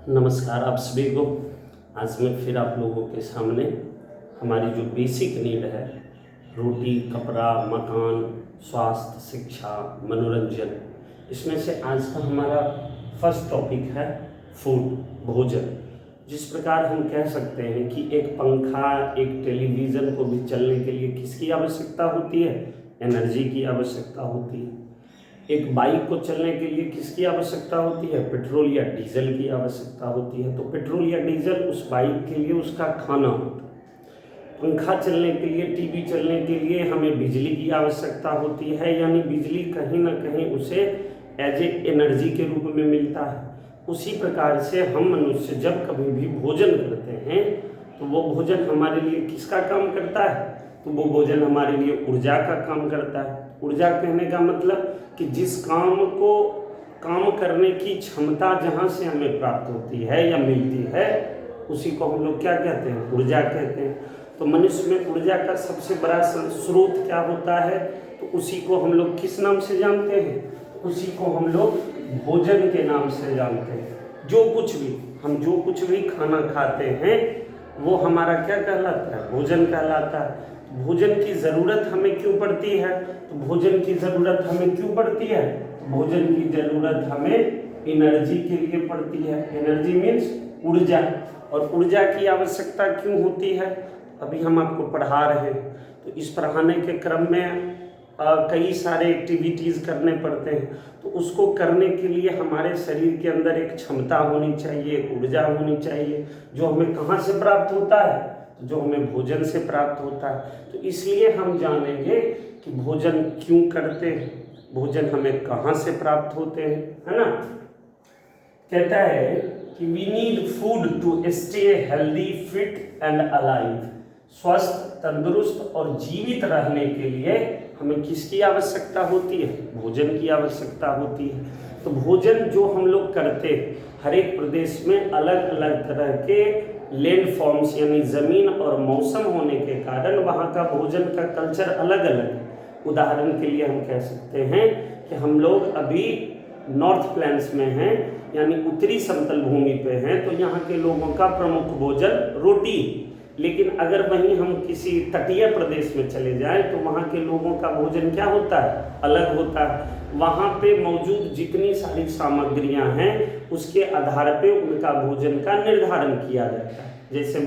नमस्कार आप सभी को। आज मैं फिर आप लोगों के सामने हमारी जो बेसिक नीड है, रोटी, कपड़ा, मकान, स्वास्थ्य, शिक्षा, मनोरंजन, इसमें से आज का हमारा फर्स्ट टॉपिक है फूड, भोजन। जिस प्रकार हम कह सकते हैं कि एक पंखा, एक टेलीविज़न को भी चलने के लिए किसकी आवश्यकता होती है? एनर्जी की आवश्यकता होती है। एक बाइक को चलने के लिए किसकी आवश्यकता होती है? पेट्रोल या डीजल की आवश्यकता होती है। तो पेट्रोल या डीजल उस बाइक के लिए उसका खाना होता है। पंखा चलने के लिए, टीवी चलने के लिए हमें बिजली की आवश्यकता होती है, यानी बिजली कहीं ना कहीं उसे एज ए एनर्जी के रूप में मिलता है। उसी प्रकार से हम मनुष्य जब कभी भी भोजन करते हैं तो वो भोजन हमारे लिए किसका काम करता है? तो वो भोजन हमारे लिए ऊर्जा का काम करता है। ऊर्जा कहने का मतलब कि जिस काम करने की क्षमता जहाँ से हमें प्राप्त होती है या मिलती है, उसी को हम लोग क्या कहते हैं? ऊर्जा कहते हैं। तो मनुष्य में ऊर्जा का सबसे बड़ा स्रोत क्या होता है? तो उसी को हम लोग किस नाम से जानते हैं? तो उसी को हम लोग भोजन के नाम से जानते हैं। जो कुछ भी खाना खाते हैं वो हमारा क्या कहलाता है? भोजन कहलाता है। भोजन की ज़रूरत हमें क्यों पड़ती है? तो भोजन की ज़रूरत हमें क्यों पड़ती है? तो भोजन की ज़रूरत हमें एनर्जी के लिए पड़ती है। एनर्जी मीन्स ऊर्जा। और ऊर्जा की आवश्यकता क्यों होती है? अभी हम आपको पढ़ा रहे हैं, तो इस पढ़ाने के क्रम में कई सारे एक्टिविटीज़ करने पड़ते हैं। तो उसको करने के लिए हमारे शरीर के अंदर एक क्षमता होनी चाहिए, ऊर्जा होनी चाहिए, जो हमें कहाँ से प्राप्त होता है? तो जो हमें भोजन से प्राप्त होता है। तो इसलिए हम जानेंगे कि भोजन क्यों करते हैं, भोजन हमें कहाँ से प्राप्त होते हैं, है ना। कहता है कि we need food to stay healthy, fit and alive. स्वस्थ, तंदुरुस्त और जीवित रहने के लिए हमें किसकी आवश्यकता होती है? भोजन की आवश्यकता होती है। तो भोजन जो हम लोग करते हैं, हर एक प्रदेश में अलग अलग तरह के लैंड फॉर्म्स यानी ज़मीन और मौसम होने के कारण वहाँ का भोजन का कल्चर अलग अलग है। उदाहरण के लिए हम कह सकते हैं कि हम लोग अभी नॉर्थ प्लेन्स में हैं, यानी उत्तरी समतल भूमि पे हैं, तो यहाँ के लोगों का प्रमुख भोजन रोटी। लेकिन अगर वहीं हम किसी तटीय प्रदेश में चले जाएं तो वहाँ के लोगों का भोजन क्या होता है? अलग होता है। वहाँ पे मौजूद जितनी सारी सामग्रियाँ हैं उसके आधार पे उनका भोजन का निर्धारण किया जाता है। जैसे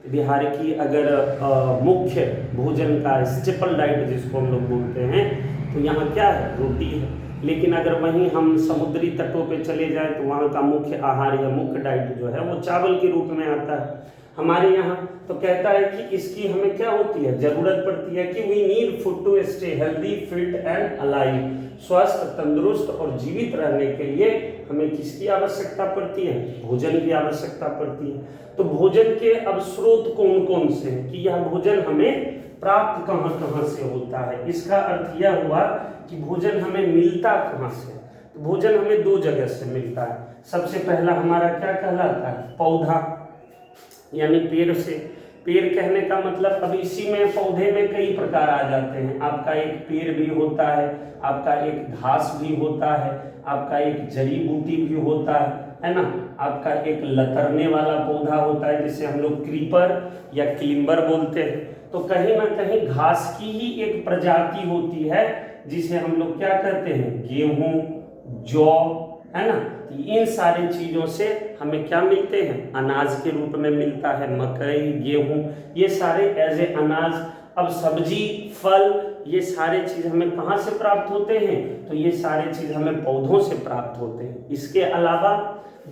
बिहार की अगर मुख्य भोजन का स्टेपल डाइट जिसको हम लोग बोलते हैं, तो यहाँ क्या है? रोटी है। लेकिन अगर वहीं हम समुद्री तटों पे चले जाएं तो वहाँ का मुख्य आहार या मुख्य डाइट जो है वो चावल के रूप में आता है। हमारे यहाँ तो कहता है कि इसकी हमें क्या होती है? जरूरत पड़ती है कि we need food to stay healthy, fit and alive. स्वस्थ, तंदुरुस्त और जीवित रहने के लिए हमें किसकी आवश्यकता पड़ती है? भोजन की आवश्यकता पड़ती है। तो भोजन के अब स्रोत कौन कौन से हैं कि यह भोजन हमें प्राप्त कहाँ कहाँ से होता है? इसका अर्थ यह हुआ कि भोजन हमें मिलता कहाँ से? तो भोजन हमें दो जगह से मिलता है। सबसे पहला हमारा क्या कहलाता है? पौधा, यानी पेड़ से। पेड़ कहने का मतलब अब इसी में पौधे में कई प्रकार आ जाते हैं। आपका एक पेड़ भी होता है, आपका एक घास भी होता है, आपका एक जड़ी बूटी भी होता है ना। आपका एक लतरने वाला पौधा होता है जिसे हम लोग क्रीपर या क्लिम्बर बोलते हैं। तो कहीं ना कहीं घास की ही एक प्रजाति होती है जिसे हम लोग क्या कहते हैं? गेहूं, जौ, है ना। इन सारी चीज़ों से हमें क्या मिलते हैं? अनाज के रूप में मिलता है। मकई, गेहूं, ये सारे एज ए अनाज। अब सब्जी, फल, ये सारे चीज़ हमें कहाँ से प्राप्त होते हैं? तो ये सारे चीज़ हमें पौधों से प्राप्त होते हैं। इसके अलावा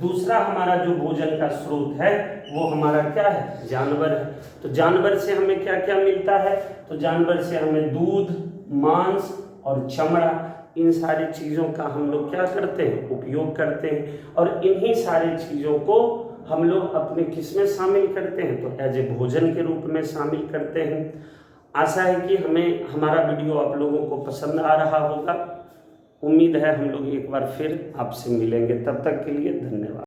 दूसरा हमारा जो भोजन का स्रोत है वो हमारा क्या है? जानवर है। तो जानवर से हमें क्या क्या मिलता है? तो जानवर से हमें दूध, मांस और चमड़ा, इन सारी चीज़ों का हम लोग क्या करते हैं? उपयोग करते हैं। और इन्हीं सारी चीज़ों को हम लोग अपने किस में शामिल करते हैं? तो एज ए भोजन के रूप में शामिल करते हैं। आशा है कि हमें हमारा वीडियो आप लोगों को पसंद आ रहा होगा। उम्मीद है हम लोग एक बार फिर आपसे मिलेंगे। तब तक के लिए धन्यवाद।